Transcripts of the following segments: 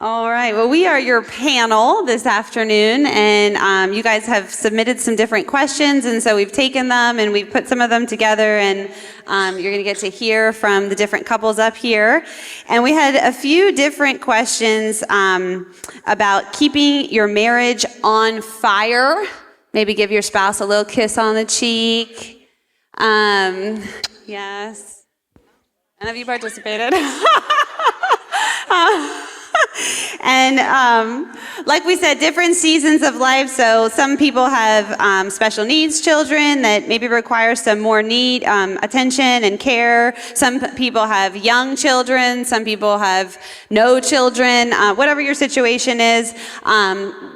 All right. Well, we are your panel this afternoon, and you guys have submitted some different questions, and so we've taken them and we've put some of them together, and you're going to get to hear from the different couples up here. And we had a few different questions about keeping your marriage on fire. Maybe give your spouse a little kiss on the cheek. Yes. None of you participated. And like we said, different seasons of life. So some people have special needs children that maybe require some more attention and care. Some people have young children. Some people have no children. Whatever your situation is,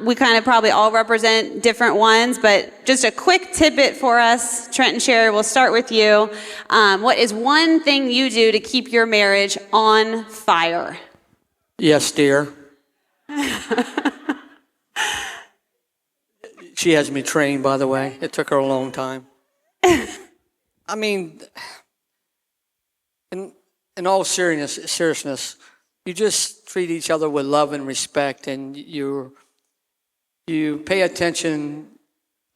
we kind of probably all represent different ones. But just a quick tidbit for us, Trent and Sherry, we'll start with you. What is one thing you do to keep your marriage on fire? Yes, dear. She has me trained, by the way. It took her a long time. I mean, in all seriousness, you just treat each other with love and respect, and you pay attention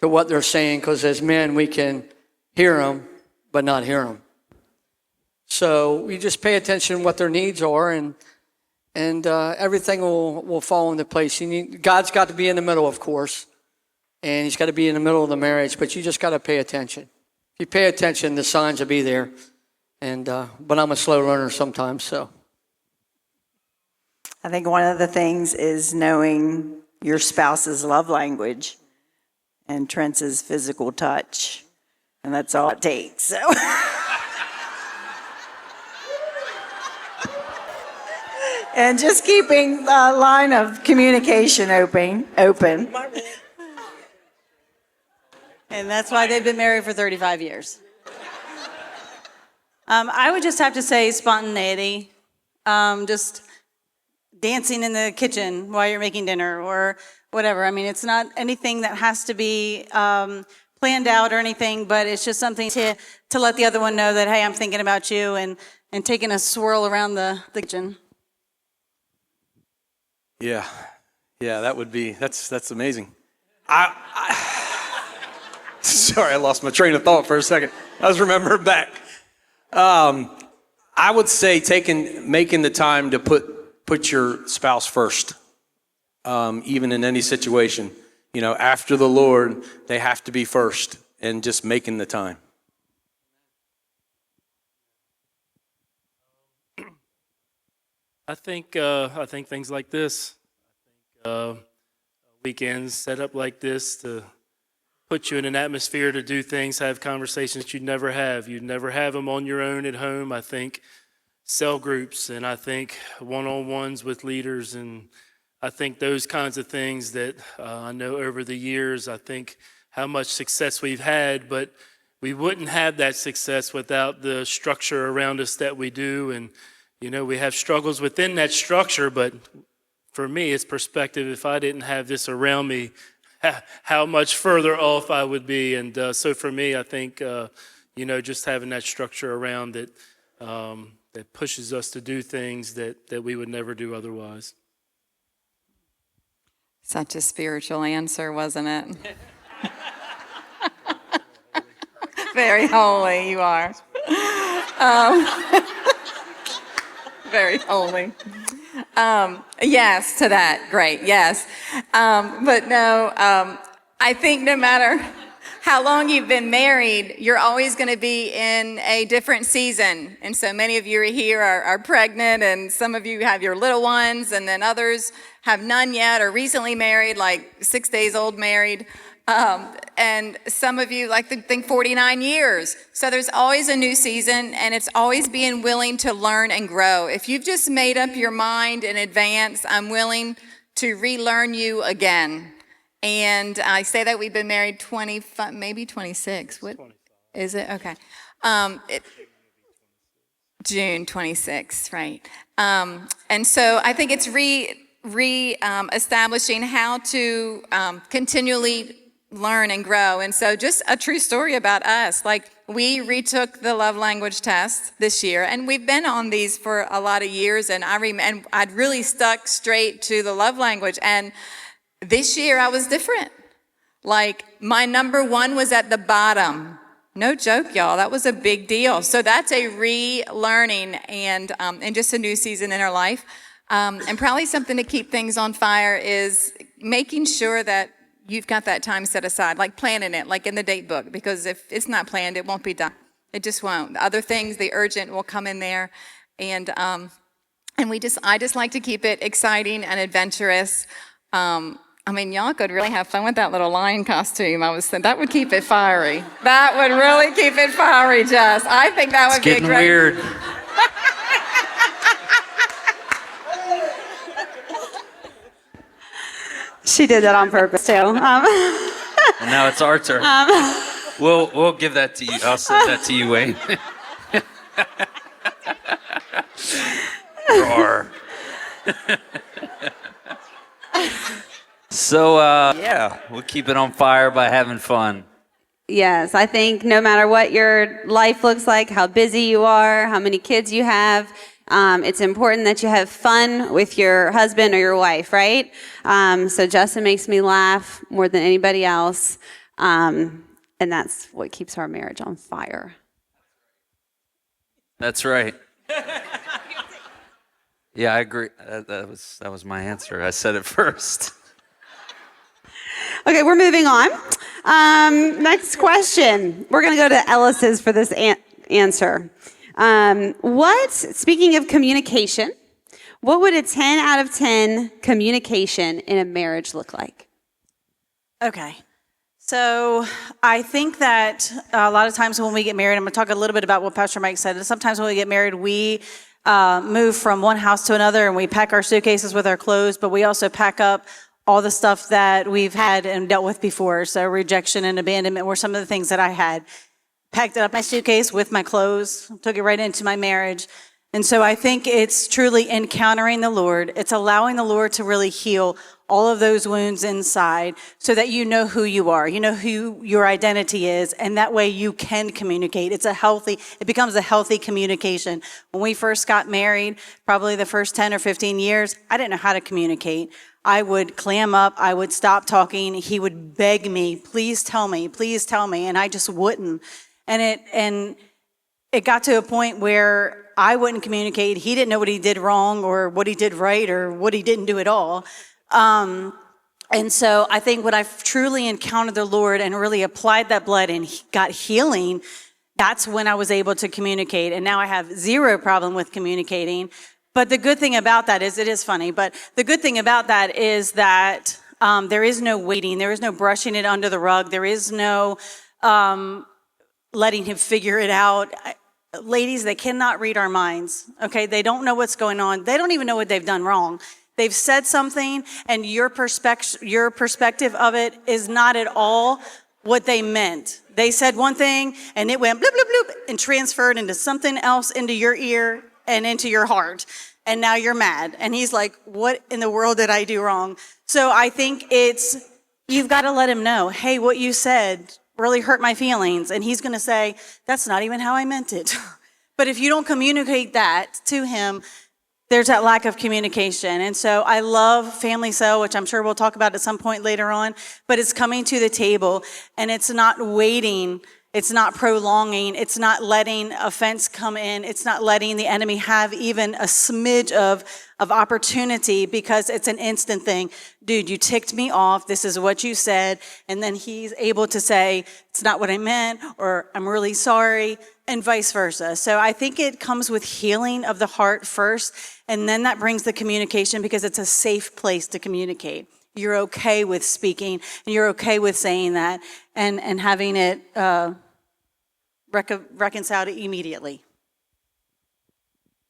to what they're saying, because as men, we can hear them, but not hear them. So we just pay attention to what their needs are, and everything will fall into place. God's got to be in the middle, of course, and he's got to be in the middle of the marriage, but you just got to pay attention. If you pay attention, the signs will be there. But I'm a slow learner sometimes, so. I think one of the things is knowing your spouse's love language, and Trent's is physical touch, and that's all it takes, so. And just keeping the line of communication open. And that's why they've been married for 35 years. I would just have to say spontaneity. Just dancing in the kitchen while you're making dinner or whatever. I mean, it's not anything that has to be planned out or anything, but it's just something to let the other one know that, hey, I'm thinking about you, and taking a swirl around the kitchen. Yeah, that's amazing. Sorry, I lost my train of thought for a second. I was remembering back. I would say making the time to put your spouse first, even in any situation. You know, after the Lord, they have to be first, and just making the time. I think things like this, weekends set up like this to put you in an atmosphere to do things, have conversations you'd never have. You'd never have them on your own at home. I think cell groups, and I think one-on-ones with leaders, and I think those kinds of things that I know over the years, I think how much success we've had, but we wouldn't have that success without the structure around us that we do. And you know, we have struggles within that structure, but for me, it's perspective. If I didn't have this around me, how much further off I would be. And so for me, I think, just having that structure around it that pushes us to do things that we would never do otherwise. Such a spiritual answer, wasn't it? Very holy you are. Very holy. Yes to that. Great. Yes. But no, I think no matter how long you've been married, you're always going to be in a different season. And so many of you here are pregnant, and some of you have your little ones, and then others have none yet or recently married, like 6 days old married. And some of you like to think 49 years. So there's always a new season, and it's always being willing to learn and grow. If you've just made up your mind in advance, I'm willing to relearn you again. And I say that we've been married 25, maybe 26. What 25. Is it? Okay. June 26th, right. And so I think it's establishing how to continually learn and grow. And so just a true story about us. Like, we retook the love language test this year, and we've been on these for a lot of years, and I'd really stuck straight to the love language. And this year I was different. Like, my number one was at the bottom. No joke, y'all. That was a big deal. So that's a relearning and just a new season in our life. And probably something to keep things on fire is making sure that you've got that time set aside, like planning it, like in the date book, because if it's not planned, it won't be done. It just won't. The other things, the urgent, will come in there. And I just like to keep it exciting and adventurous. I mean, y'all could really have fun with that little lion costume. I was saying that would keep it fiery. That would really keep it fiery, Jess. I think that would be a great. Weird. She did that on purpose too. And now it's our turn. We'll give that to you. I'll send that to you, Wayne. Roar. So, yeah, we'll keep it on fire by having fun. Yes, I think no matter what your life looks like, how busy you are, how many kids you have, it's important that you have fun with your husband or your wife, right? So Justin makes me laugh more than anybody else, and that's what keeps our marriage on fire. That's right. Yeah, I agree. That was my answer. I said it first. Okay, we're moving on. Next question. We're going to go to Ellis's for this answer. Speaking of communication, what would a 10 out of 10 communication in a marriage look like? Okay. So I think that a lot of times when we get married, I'm going to talk a little bit about what Pastor Mike said. Sometimes when we get married, we move from one house to another and we pack our suitcases with our clothes, but we also pack up all the stuff that we've had and dealt with before. So rejection and abandonment were some of the things that I had. Packed up my suitcase with my clothes, took it right into my marriage. And so I think it's truly encountering the Lord. It's allowing the Lord to really heal all of those wounds inside so that you know who you are, you know who your identity is, and that way you can communicate. It becomes a healthy communication. When we first got married, probably the first 10 or 15 years, I didn't know how to communicate. I would clam up, I would stop talking, he would beg me, please tell me, and I just wouldn't. And it got to a point where I wouldn't communicate. He didn't know what he did wrong or what he did right or what he didn't do at all. And so I think when I've truly encountered the Lord and really applied that blood and got healing, that's when I was able to communicate. And now I have zero problem with communicating. But the good thing about that is, it is funny, but the good thing about that is that there is no waiting. There is no brushing it under the rug. There is no letting him figure it out. Ladies, they cannot read our minds, okay? They don't know what's going on. They don't even know what they've done wrong. They've said something, and your perspective of it is not at all what they meant. They said one thing, and it went bloop, bloop, bloop, and transferred into something else into your ear and into your heart. And now you're mad. And he's like, what in the world did I do wrong? So I think you've got to let him know, hey, what you said really hurt my feelings. And he's going to say, that's not even how I meant it. But if you don't communicate that to him, there's that lack of communication. And so I love Family Cell, which I'm sure we'll talk about at some point later on, but it's coming to the table and it's not waiting. It's not prolonging. It's not letting offense come in. It's not letting the enemy have even a smidge of opportunity, because it's an instant thing. Dude, you ticked me off. This is what you said. And then he's able to say, it's not what I meant, or I'm really sorry, and vice versa. So I think it comes with healing of the heart first, and then that brings the communication, because it's a safe place to communicate. You're okay with speaking, and you're okay with saying that, and having it reconciled immediately.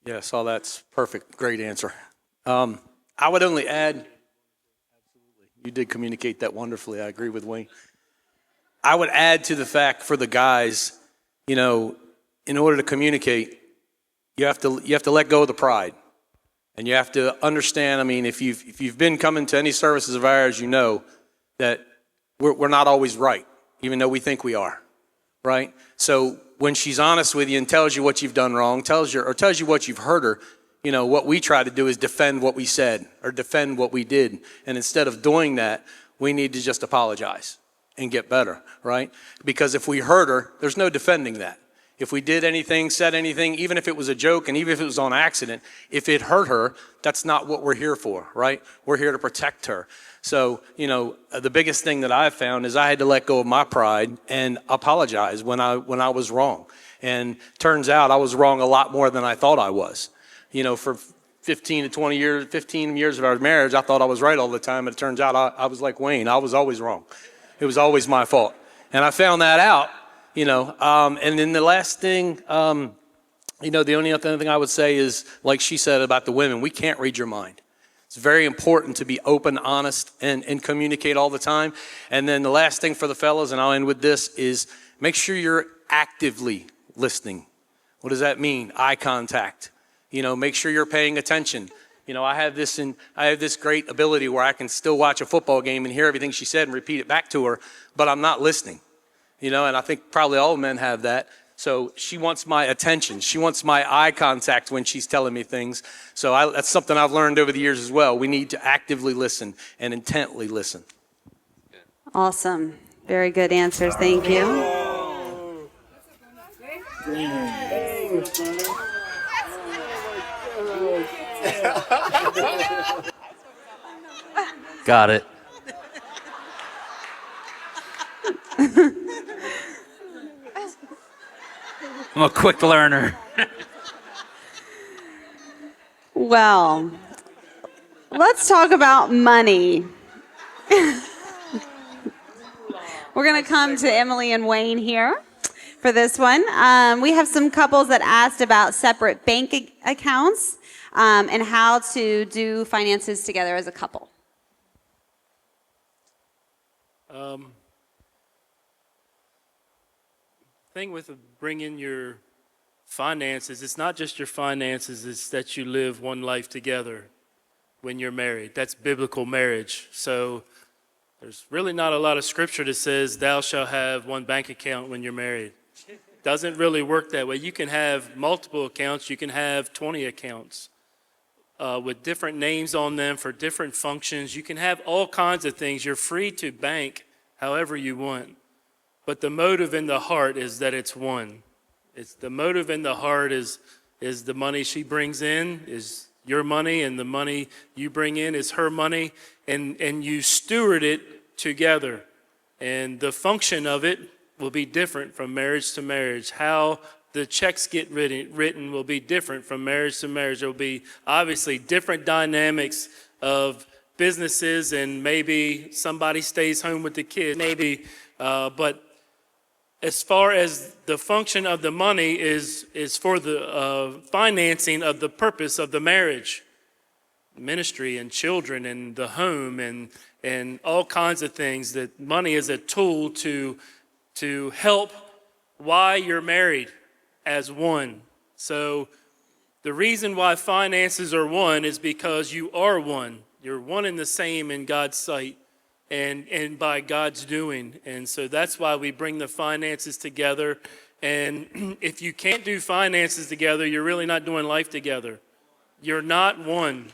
Yes, all that's perfect. Great answer. I would only add, absolutely, you did communicate that wonderfully. I agree with Wayne. I would add to the fact for the guys, in order to communicate, you have to let go of the pride. And you have to understand, if you've been coming to any services of ours, you know that we're not always right, even though we think we are, right? So when she's honest with you and tells you what you've done wrong, tells you what you've hurt her, what we try to do is defend what we said or defend what we did. And instead of doing that, we need to just apologize and get better, right? Because if we hurt her, there's no defending that. If we did anything, said anything, even if it was a joke and even if it was on accident, if it hurt her, that's not what we're here for, right? We're here to protect her. So, the biggest thing that I've found is I had to let go of my pride and apologize when I was wrong. And turns out I was wrong a lot more than I thought I was. For 15 years of our marriage, I thought I was right all the time. And it turns out I was like Wayne. I was always wrong. It was always my fault. And I found that out. And then the last thing, the only other thing I would say is, like she said about the women, we can't read your mind. It's very important to be open, honest, and communicate all the time. And then the last thing for the fellas, and I'll end with this, is make sure you're actively listening. What does that mean? Eye contact. Make sure you're paying attention. I have this great ability where I can still watch a football game and hear everything she said and repeat it back to her, but I'm not listening. And I think probably all men have that. So she wants my attention. She wants my eye contact when she's telling me things. So that's something I've learned over the years as well. We need to actively listen and intently listen. Awesome. Very good answers. Thank you. Got it. I'm a quick learner. Well, let's talk about money. We're going to come to Emily and Wayne here for this one. We have some couples that asked about separate bank accounts and how to do finances together as a couple. Thing with bringing your finances, it's not just your finances, it's that you live one life together when you're married. That's biblical marriage. So there's really not a lot of scripture that says thou shalt have one bank account when you're married. Doesn't really work that way. You can have multiple accounts. You can have 20 accounts with different names on them for different functions. You can have all kinds of things. You're free to bank however you want. But the motive in the heart is that it's one. It's the motive in the heart is the money she brings in is your money, and the money you bring in is her money, and you steward it together. And the function of it will be different from marriage to marriage. How the checks get written will be different from marriage to marriage. There will be obviously different dynamics of businesses, and maybe somebody stays home with the kids, but as far as the function of the money is for the financing of the purpose of the marriage, ministry and children and the home and all kinds of things. That money is a tool to help why you're married as one. So the reason why finances are one is because you are one. You're one and the same in God's sight. And by God's doing. And so that's why we bring the finances together. And if you can't do finances together, you're really not doing life together. You're not one.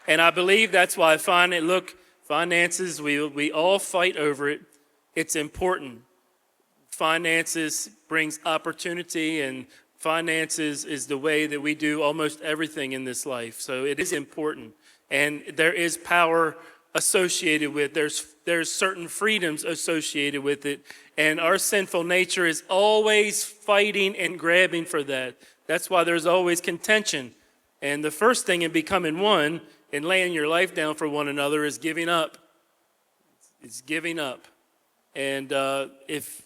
And I believe that's why finances, we all fight over it. It's important. Finances brings opportunity, and finances is the way that we do almost everything in this life. So it is important. And there is power associated with, there's certain freedoms associated with it, and our sinful nature is always fighting and grabbing for that. That's why there's always contention. And the first thing in becoming one and laying your life down for one another is giving up. It's giving up. And if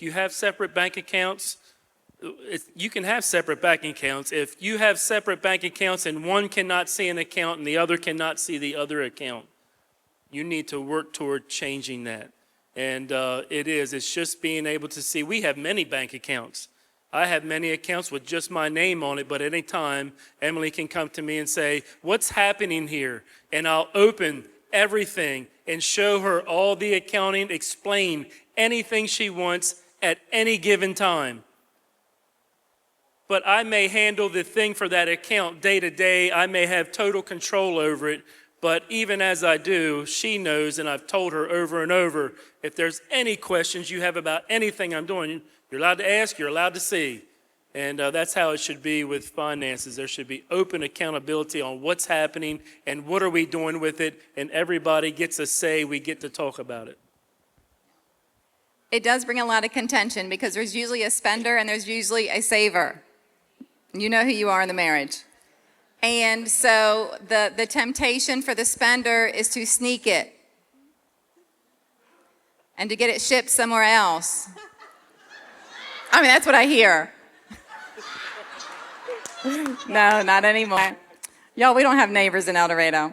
you have separate bank accounts, you can have separate bank accounts. If you have separate bank accounts and one cannot see an account and the other cannot see the other account, you need to work toward changing that. And it's just being able to see. We have many bank accounts. I have many accounts with just my name on it, but at any time, Emily can come to me and say, what's happening here? And I'll open everything and show her all the accounting, explain anything she wants at any given time. But I may handle the thing for that account day to day. I may have total control over it. But even as I do, she knows, and I've told her over and over, if there's any questions you have about anything I'm doing, you're allowed to ask, you're allowed to see. And that's how it should be with finances. There should be open accountability on what's happening and what are we doing with it, and everybody gets a say. We get to talk about it. It does bring a lot of contention because there's usually a spender and there's usually a saver. You know who you are in the marriage. And so the temptation for the spender is to sneak it and to get it shipped somewhere else. I mean, that's what I hear. No, not anymore. Y'all, we don't have neighbors in El Dorado.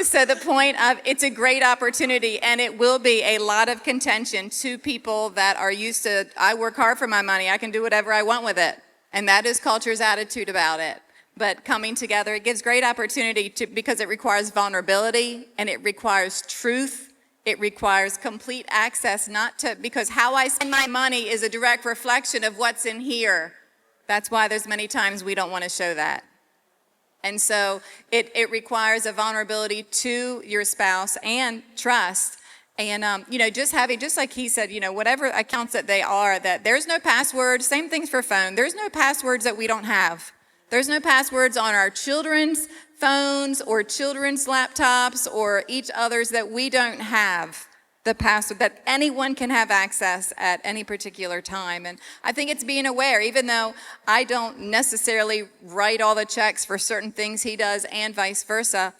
So the point of it's a great opportunity, and it will be a lot of contention to people that are used to, I work hard for my money, I can do whatever I want with it. And that is culture's attitude about it. But coming together, it gives great opportunity because it requires vulnerability and it requires truth. It requires complete access, because how I spend my money is a direct reflection of what's in here. That's why there's many times we don't want to show that. And so it requires a vulnerability to your spouse and trust. And, just like he said, whatever accounts that they are, that there's no password. Same things for phone. There's no passwords that we don't have. There's no passwords on our children's phones or children's laptops or each other's that we don't have the password, that anyone can have access at any particular time. And I think it's being aware, even though I don't necessarily write all the checks for certain things he does and vice versa,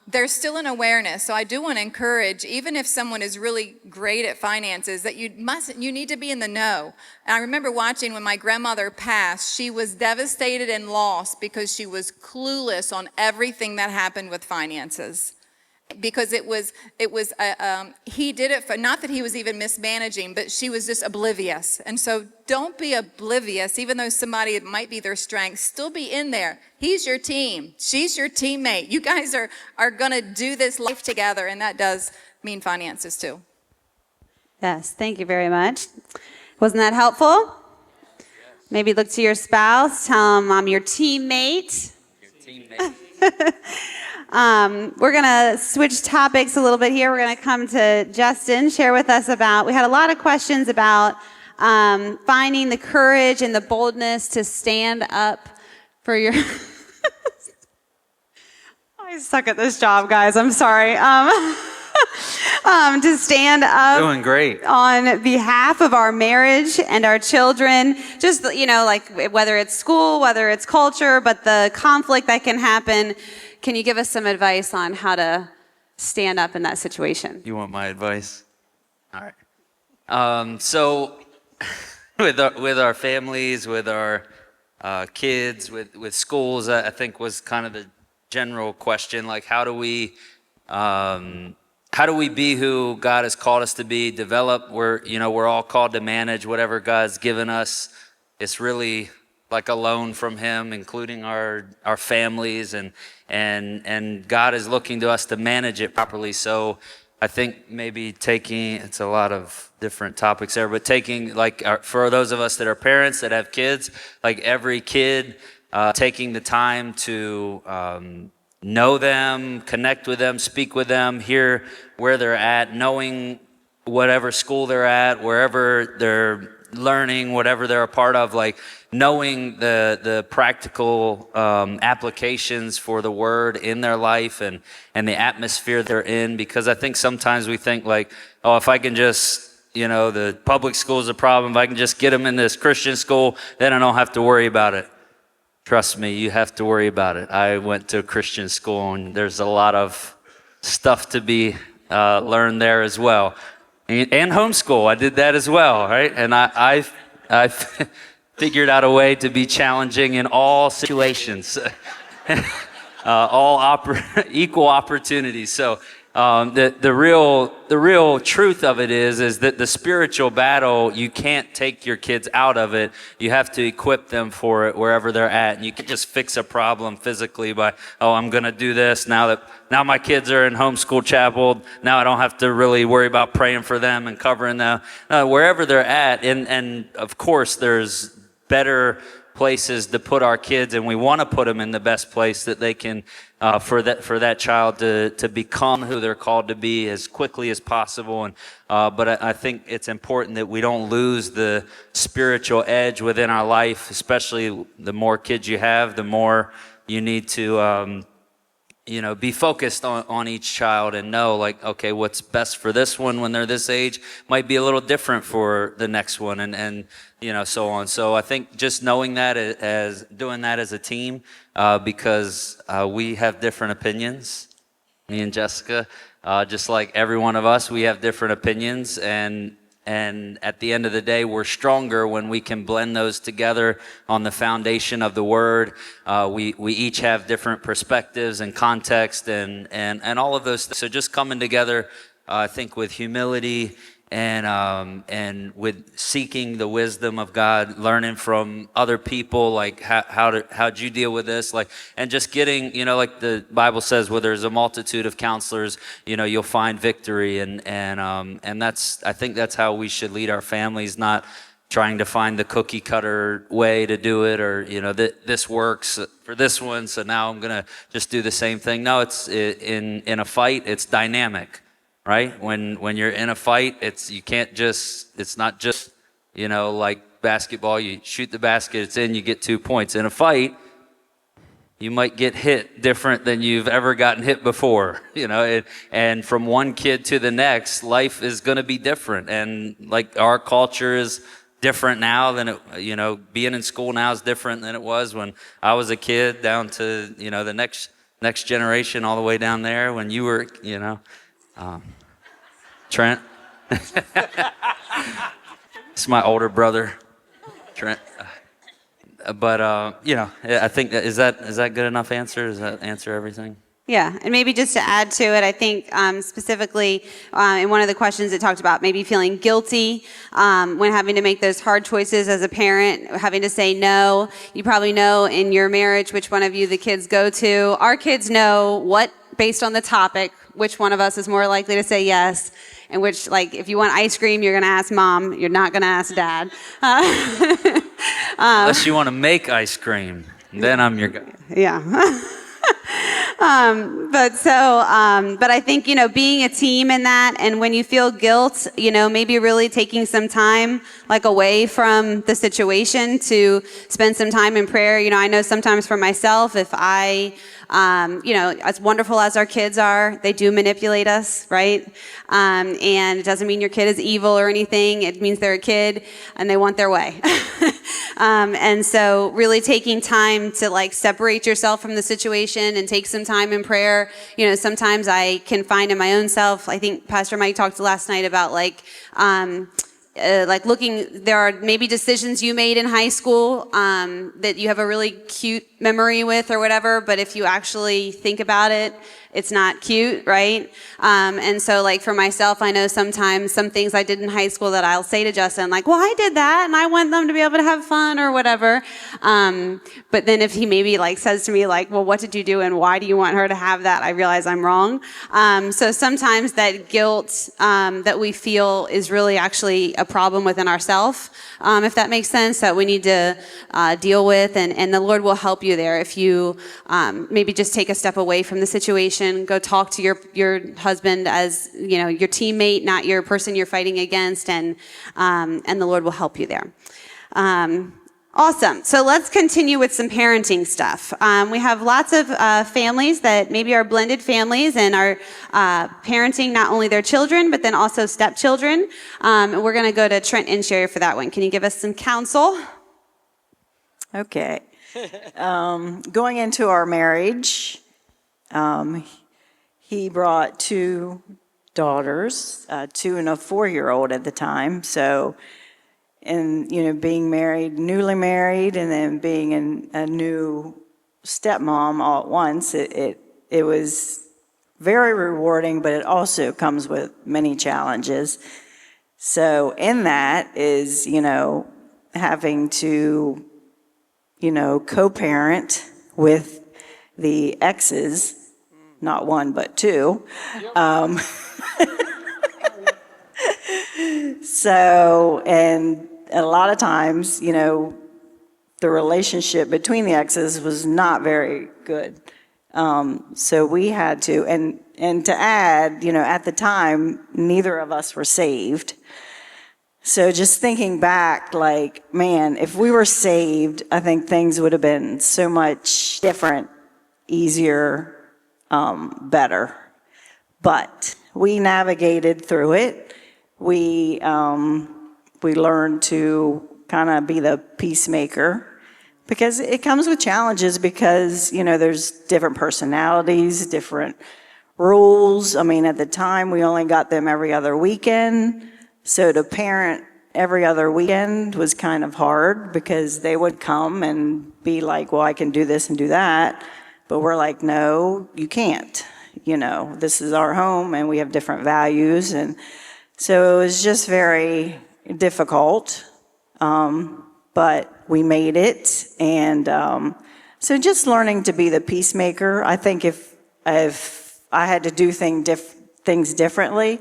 there's still an awareness. So I do want to encourage, even if someone is really great at finances, that you need to be in the know. And I remember watching when my grandmother passed, she was devastated and lost because she was clueless on everything that happened with finances. Because he did it for, not that he was even mismanaging, but she was just oblivious. And so don't be oblivious, even though somebody, it might be their strength, still be in there. He's your team. She's your teammate. You guys are going to do this life together, and that does mean finances too. Yes, thank you very much. Wasn't that helpful? Yes. Maybe look to your spouse, tell them I'm your teammate. Your teammate. We're going to switch topics a little bit here. We're going to come to Justin, share with us about, we had a lot of questions about finding the courage and the boldness to stand up for your... I suck at this job, guys. I'm sorry. To stand up Doing great. on behalf of our marriage and our children, just, like whether it's school, whether it's culture, but the conflict that can happen. Can you give us some advice on how to stand up in that situation? You want my advice? All right. So with our families, with our kids, with schools, I think was kind of the general question, like how do we be who God has called us to be, develop? We're all called to manage whatever God's given us. It's really like a loan from Him, including our families, and God is looking to us to manage it properly. So I think maybe it's a lot of different topics there, but for those of us that are parents that have kids, like every kid, taking the time to know them, connect with them, speak with them, hear where they're at, knowing whatever school they're at, wherever they're learning, whatever they're a part of, like knowing the practical applications for the word in their life and the atmosphere they're in. Because I think sometimes we think like, oh, if I can just, the public school is a problem, if I can just get them in this Christian school, then I don't have to worry about it. Trust me, you have to worry about it. I went to a Christian school, and there's a lot of stuff to be learned there as well. And homeschool, I did that as well, right? And I figured out a way to be challenging in all situations, equal opportunities. So The real truth of it is that the spiritual battle, you can't take your kids out of it. You have to equip them for it wherever they're at. And you can just fix a problem physically by, oh, I'm going to do this now my kids are in homeschool chapel. Now I don't have to really worry about praying for them and covering them. Wherever they're at, and of course there's better places to put our kids, and we want to put them in the best place that they can, for that child to become who they're called to be as quickly as possible. And but I think it's important that we don't lose the spiritual edge within our life. Especially the more kids you have, the more you need to be focused on each child and know, like, okay, what's best for this one when they're this age might be a little different for the next one, and so on. So I think just knowing that, as doing that as a team, because we have different opinions, me and Jessica, just like every one of us, we have different opinions, and at the end of the day, we're stronger when we can blend those together on the foundation of the Word. We each have different perspectives and context and all of those things. So just coming together, I think, with humility and with seeking the wisdom of God, learning from other people, like how'd you deal with this, like, and just getting, like the Bible says, where there's a multitude of counselors, you'll find victory, and I think that's how we should lead our families, not trying to find the cookie cutter way to do it, or this works for this one, so now I'm gonna just do the same thing. No, it's in a fight, it's dynamic. Right? When you're in a fight, it's not just, like basketball, you shoot the basket, it's in, you get 2 points. In a fight, you might get hit different than you've ever gotten hit before, and from one kid to the next, life is going to be different. And like our culture is different now than being in school now is different than it was when I was a kid, down to, the next generation, all the way down there when you were, Trent. It's my older brother, Trent. But I think is that good enough answer? Does that answer everything? Yeah, and maybe just to add to it, I think specifically in one of the questions it talked about maybe feeling guilty when having to make those hard choices as a parent, having to say no. You probably know in your marriage which one of you the kids go to. Our kids know based on the topic, which one of us is more likely to say yes, and which, like, if you want ice cream, you're going to ask mom. You're not going to ask dad. Unless you want to make ice cream, then I'm your guy. Yeah. But I think, being a team in that, and when you feel guilt, maybe really taking some time, like, away from the situation to spend some time in prayer. I know sometimes for myself, if I, as wonderful as our kids are, they do manipulate us, right? And it doesn't mean your kid is evil or anything. It means they're a kid and they want their way. And so really taking time to, like, separate yourself from the situation and take some time in prayer. Sometimes I can find in my own self, I think Pastor Mike talked last night about, there are maybe decisions you made in high school that you have a really cute memory with or whatever, but if you actually think about it, it's not cute, right? And so, like, for myself, I know sometimes some things I did in high school that I'll say to Justin, like, well, I did that and I want them to be able to have fun or whatever. But then if he maybe, like, says to me, like, well, what did you do and why do you want her to have that? I realize I'm wrong. So sometimes that guilt that we feel is really actually a problem within ourselves, if that makes sense, that we need to deal with. And the Lord will help you there if you maybe just take a step away from the situation. Go talk to your husband as your teammate, not your person you're fighting against, and the Lord will help you there. Awesome. So let's continue with some parenting stuff. We have lots of families that maybe are blended families and are parenting not only their children, but then also stepchildren. And we're going to go to Trent and Sherry for that one. Can you give us some counsel? Okay. Going into our marriage, he brought 2 daughters, 2 and a 4-year-old at the time. So, and being married, newly married, and then being a new stepmom all at once, it was very rewarding, but it also comes with many challenges. So in that is, having to, co-parent with the exes, not one, but two. So, and a lot of times, the relationship between the exes was not very good. So we had to, and to add, at the time, neither of us were saved. So just thinking back, like, man, if we were saved, I think things would have been so much different, easier, better. But we navigated through it. We learned to kind of be the peacemaker, because it comes with challenges, because, there's different personalities, different rules. I mean, at the time, we only got them every other weekend. So to parent every other weekend was kind of hard, because they would come and be like, well, I can do this and do that. But we're like, no, you can't. This is our home and we have different values. And so it was just very difficult. But we made it. And so just learning to be the peacemaker. I think if I had to do things differently,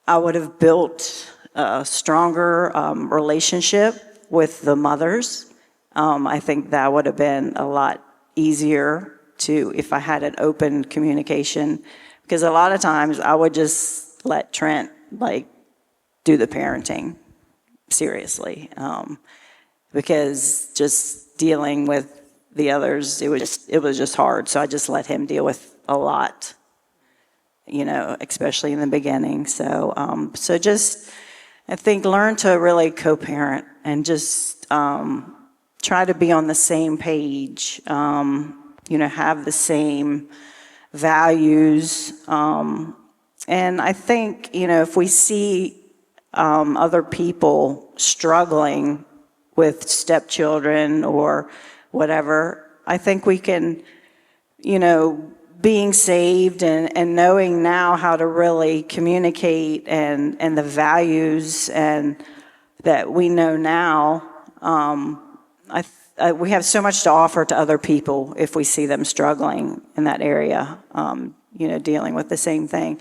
I would have built a stronger relationship with the mothers. I think that would have been a lot easier if I had an open communication, because a lot of times I would just let Trent do the parenting seriously, because just dealing with the others, it was just hard. So I just let him deal with a lot, especially in the beginning. So just, I think, learn to really co-parent and just try to be on the same page, have the same values. And I think, if we see other people struggling with stepchildren or whatever, I think we can, being saved and knowing now how to really communicate and the values and that we know now, we have so much to offer to other people if we see them struggling in that area, dealing with the same thing.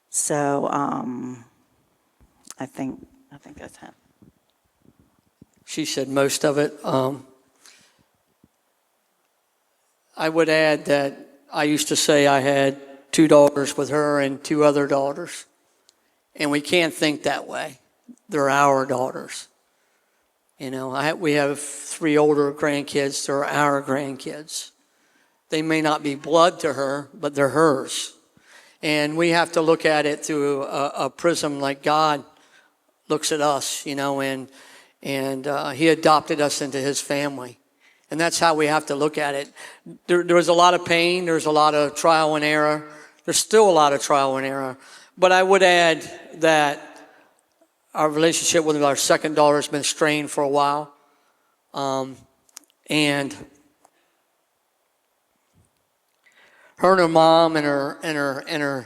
So I think that's it. She said most of it. I would add that I used to say I had 2 daughters with her and 2 other daughters. And we can't think that way. They're our daughters. We have 3 older grandkids. They're our grandkids. They may not be blood to her, but they're hers. And we have to look at it through a prism like God looks at us, and he adopted us into his family. And that's how we have to look at it. There was a lot of pain. There's a lot of trial and error. There's still a lot of trial and error. But I would add that our relationship with our second daughter has been strained for a while. And her and her mom and her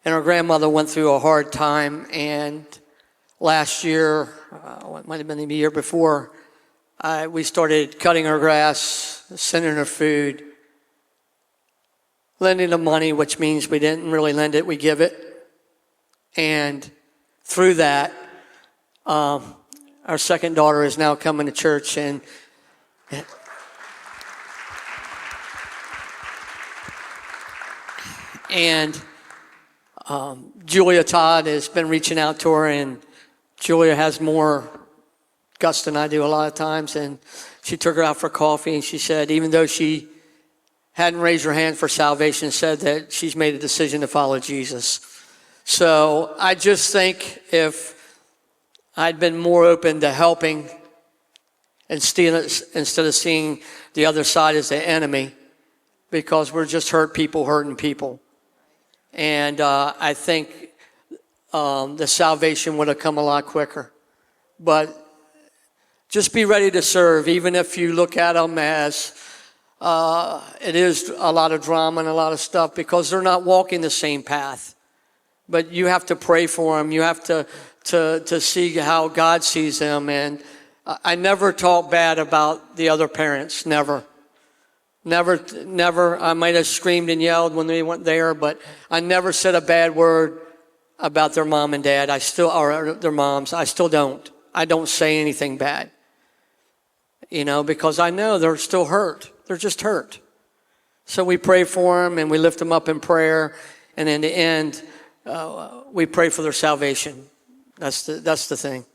grandmother went through a hard time. And last year, it might have been the year before, we started cutting her grass, sending her food, lending her money, which means we didn't really lend it, we give it. And through that, our second daughter is now coming to church, and Julia Todd has been reaching out to her, and Julia has more guts than I do a lot of times, and she took her out for coffee, and she said, even though she hadn't raised her hand for salvation, said that she's made a decision to follow Jesus. So I just think if I'd been more open to helping instead of seeing the other side as the enemy, because we're just hurt people hurting people. And I think the salvation would have come a lot quicker. But just be ready to serve, even if you look at them as it is a lot of drama and a lot of stuff because they're not walking the same path. But you have to pray for them. You have to see how God sees them. And I never talk bad about the other parents. Never. I might have screamed and yelled when they weren't there, but I never said a bad word about their mom and dad. Or their moms. I still don't. I don't say anything bad. Because I know they're still hurt. They're just hurt. So we pray for them and we lift them up in prayer. And in the end, we pray for their salvation. That's the thing.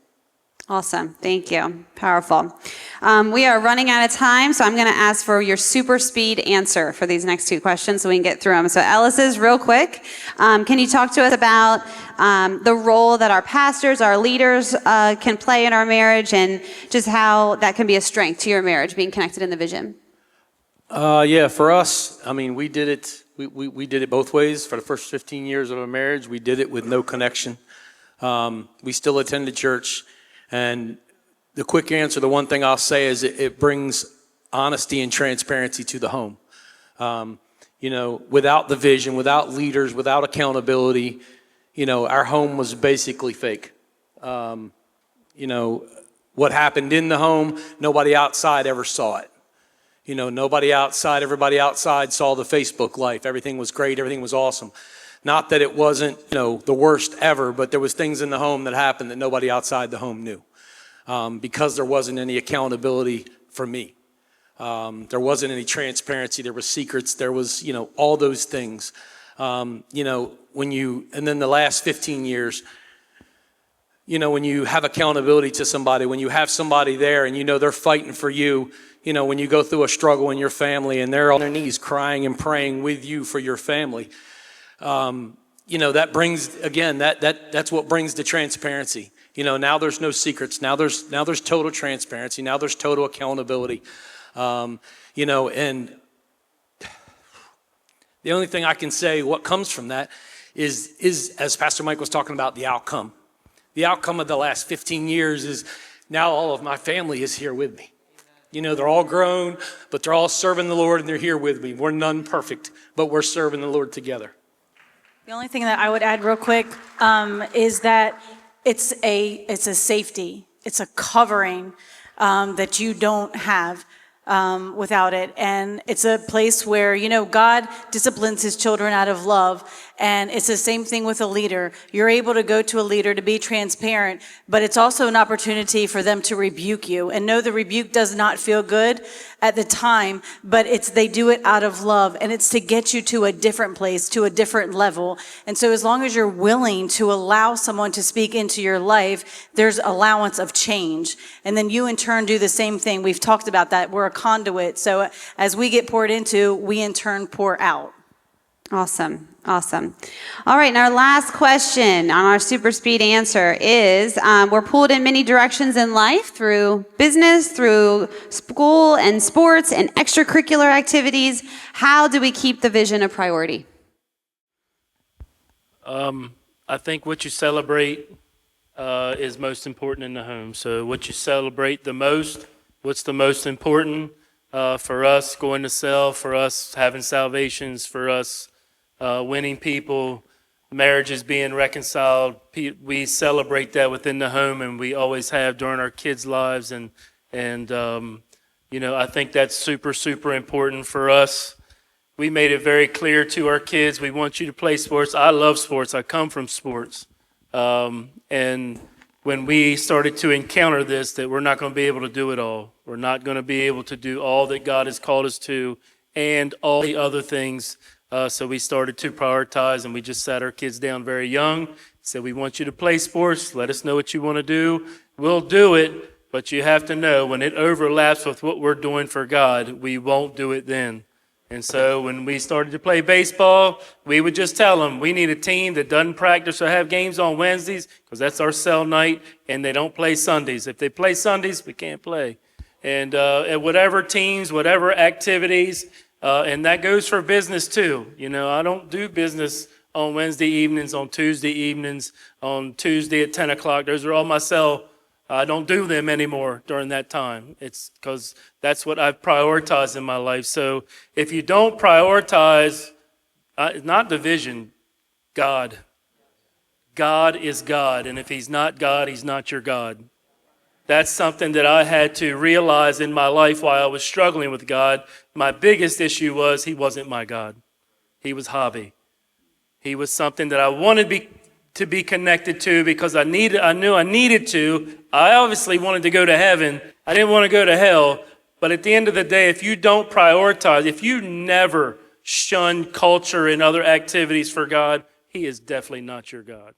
Awesome. Thank you. Powerful. We are running out of time, so I'm going to ask for your super speed answer for these next two questions so we can get through them. So Ellis's, real quick, can you talk to us about the role that our pastors, our leaders can play in our marriage and just how that can be a strength to your marriage, being connected in the vision? Yeah, for us, we did it. We did it both ways. For the first 15 years of our marriage, we did it with no connection. We still attended church. And the quick answer, the one thing I'll say is it brings honesty and transparency to the home. Without the vision, without leaders, without accountability, our home was basically fake. What happened in the home, nobody outside ever saw it. Everybody outside saw the Facebook life. Everything was great. Everything was awesome. Not that it wasn't, the worst ever, but there was things in the home that happened that nobody outside the home knew. Because there wasn't any accountability for me. There wasn't any transparency. There was secrets. There was, all those things. And then the last 15 years, when you have accountability to somebody, when you have somebody there and they're fighting for you, when you go through a struggle in your family and they're on their knees crying and praying with you for your family, that brings, again, that's what brings the transparency. Now there's no secrets. Now there's total transparency. Now there's total accountability. And the only thing I can say what comes from that is as Pastor Mike was talking about, the outcome. The outcome of the last 15 years is now all of my family is here with me. They're all grown, but they're all serving the Lord and they're here with me. We're none perfect, but we're serving the Lord together. The only thing that I would add real quick is that it's a safety. It's a covering that you don't have without it. And it's a place where, God disciplines his children out of love. And it's the same thing with a leader. You're able to go to a leader to be transparent, but it's also an opportunity for them to rebuke you. And no, the rebuke does not feel good at the time, but they do it out of love. And it's to get you to a different place, to a different level. And so as long as you're willing to allow someone to speak into your life, there's allowance of change. And then you in turn do the same thing. We've talked about that. We're a conduit. So as we get poured into, we in turn pour out. Awesome. All right, and our last question on our super speed answer is, we're pulled in many directions in life through business, through school and sports and extracurricular activities. How do we keep the vision a priority? I think what you celebrate is most important in the home. So what you celebrate the most, what's the most important for us going to sell, for us having salvations, for us winning people, marriages being reconciled. We celebrate that within the home, and we always have during our kids' lives. And I think that's super, super important for us. We made it very clear to our kids, we want you to play sports. I love sports. I come from sports. And when we started to encounter this, that we're not going to be able to do it all. We're not going to be able to do all that God has called us to and all the other things. So we started to prioritize, and we just sat our kids down very young, said, we want you to play sports. Let us know what you want to do. We'll do it, but you have to know when it overlaps with what we're doing for God, we won't do it then. And so when we started to play baseball, we would just tell them, we need a team that doesn't practice or have games on Wednesdays, because that's our cell night, and they don't play Sundays. If they play Sundays, we can't play. And whatever teams, whatever activities, and that goes for business too. I don't do business on Wednesday evenings, on Tuesday evenings, on Tuesday at 10 o'clock. Those are all my cell I don't do them anymore during that time. It's because that's what I've prioritized in my life. So if you don't prioritize, not division, God. God is God. And if he's not God, he's not your God. That's something that I had to realize in my life while I was struggling with God. My biggest issue was he wasn't my God. He was hobby. He was something that I wanted to be connected to because I knew I needed to. I obviously wanted to go to heaven. I didn't want to go to hell. But at the end of the day, if you don't prioritize, if you never shun culture and other activities for God, he is definitely not your God.